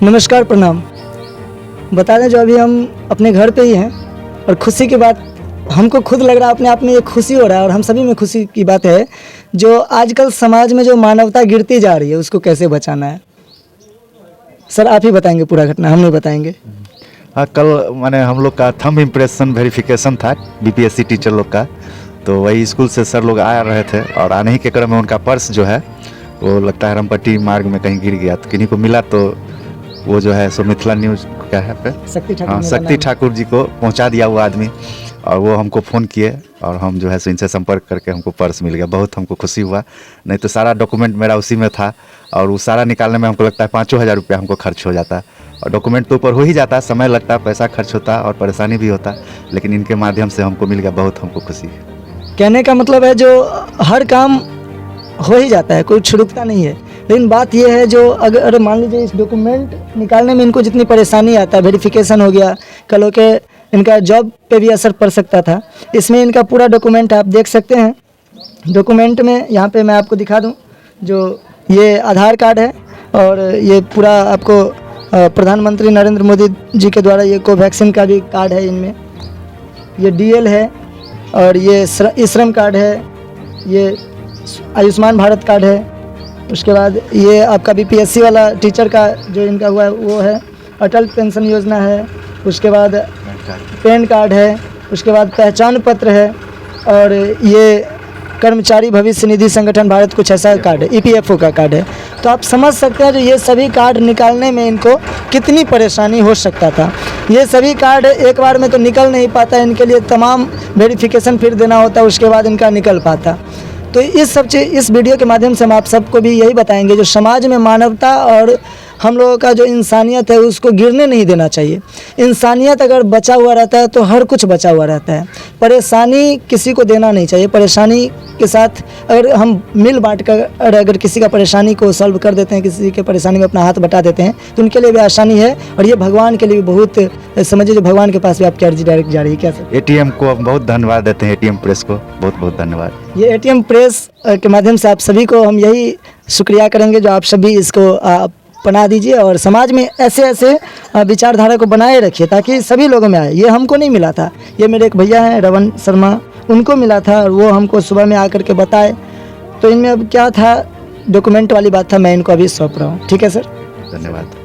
नमस्कार, प्रणाम। बता दें जो अभी हम अपने घर पे ही हैं और खुशी की बात हमको खुद लग रहा है, अपने आप में ये खुशी हो रहा है और हम सभी में खुशी की बात है जो आजकल समाज में जो मानवता गिरती जा रही है उसको कैसे बचाना है। सर आप ही बताएंगे पूरा घटना, हम नहीं बताएंगे। हाँ, कल मैंने हम लोग का थंब इम्प्रेशन वेरिफिकेशन था बीपीएससी टीचर लोग का, तो वही स्कूल से सर लोग आ रहे थे और आने ही के क्रम में उनका पर्स जो है वो लगता है रामपट्टी मार्ग में कहीं गिर गया, तो किन्हीं को मिला, तो वो जो है सो मिथिला न्यूज़ क्या है पे शक्ति ठाकुर जी को पहुंचा दिया वो आदमी, और वो हमको फ़ोन किए और हम जो है सो इनसे संपर्क करके हमको पर्स मिल गया। बहुत हमको खुशी हुआ, नहीं तो सारा डॉक्यूमेंट मेरा उसी में था और वो सारा निकालने में हमको लगता है 5,000 रुपया हमको खर्च हो जाता, और डॉक्यूमेंट तो ऊपर हो ही जाता, समय लगता, पैसा खर्च होता और परेशानी भी होता, लेकिन इनके माध्यम से हमको मिल गया। बहुत हमको खुशी है। कहने का मतलब है जो हर काम हो ही जाता है, कोई छुड़कता नहीं है, लेकिन बात यह है जो अगर मान लीजिए इस डॉक्यूमेंट निकालने में इनको जितनी परेशानी आता है, वेरिफिकेशन हो गया, कल हो के इनका जॉब पे भी असर पड़ सकता था। इसमें इनका पूरा डॉक्यूमेंट आप देख सकते हैं। डॉक्यूमेंट में यहाँ पे मैं आपको दिखा दूँ, जो ये आधार कार्ड है और ये पूरा आपको प्रधानमंत्री नरेंद्र मोदी जी के द्वारा ये कोवैक्सीन का भी कार्ड है, इनमें ये डीएल है और ये श्रम कार्ड है, ये आयुष्मान भारत कार्ड है। उसके बाद ये आपका बीपीएससी वाला टीचर का जो इनका हुआ है वो है, अटल पेंशन योजना है, उसके बाद पैन कार्ड है, उसके बाद पहचान पत्र है और ये कर्मचारी भविष्य निधि संगठन भारत कुछ ऐसा कार्ड है, ईपीएफओ का कार्ड है। तो आप समझ सकते हैं जो ये सभी कार्ड निकालने में इनको कितनी परेशानी हो सकता था। ये सभी कार्ड एक बार में तो निकल नहीं पाता, इनके लिए तमाम वेरिफिकेशन फिर देना होता, उसके बाद इनका निकल पाता। तो इस वीडियो के माध्यम से हम आप सबको भी यही बताएंगे जो समाज में मानवता और हम लोगों का जो इंसानियत है उसको गिरने नहीं देना चाहिए। इंसानियत अगर बचा हुआ रहता है तो हर कुछ बचा हुआ रहता है। परेशानी किसी को देना नहीं चाहिए। परेशानी के साथ अगर हम मिल बांट कर अगर किसी का परेशानी को सॉल्व कर देते हैं, किसी के परेशानी में अपना हाथ बटा देते हैं, तो उनके लिए भी आसानी है और ये भगवान के लिए भी बहुत समझिए, जो भगवान के पास भी आपकी अर्जी डायरेक्ट जा रही है। क्या सर? एटीएम को हम बहुत धन्यवाद देते हैं, एटीएम प्रेस को बहुत बहुत धन्यवाद। ये एटीएम प्रेस के माध्यम से आप सभी को हम यही शुक्रिया करेंगे जो आप सभी इसको बना दीजिए और समाज में ऐसे ऐसे विचारधारा को बनाए रखिए ताकि सभी लोगों में आए। ये हमको नहीं मिला था, ये मेरे एक भैया हैं रवन शर्मा, उनको मिला था और वो हमको सुबह में आकर के बताए। तो इनमें अब क्या था, डॉक्यूमेंट वाली बात था, मैं इनको अभी सौंप रहा हूँ। ठीक है सर, धन्यवाद।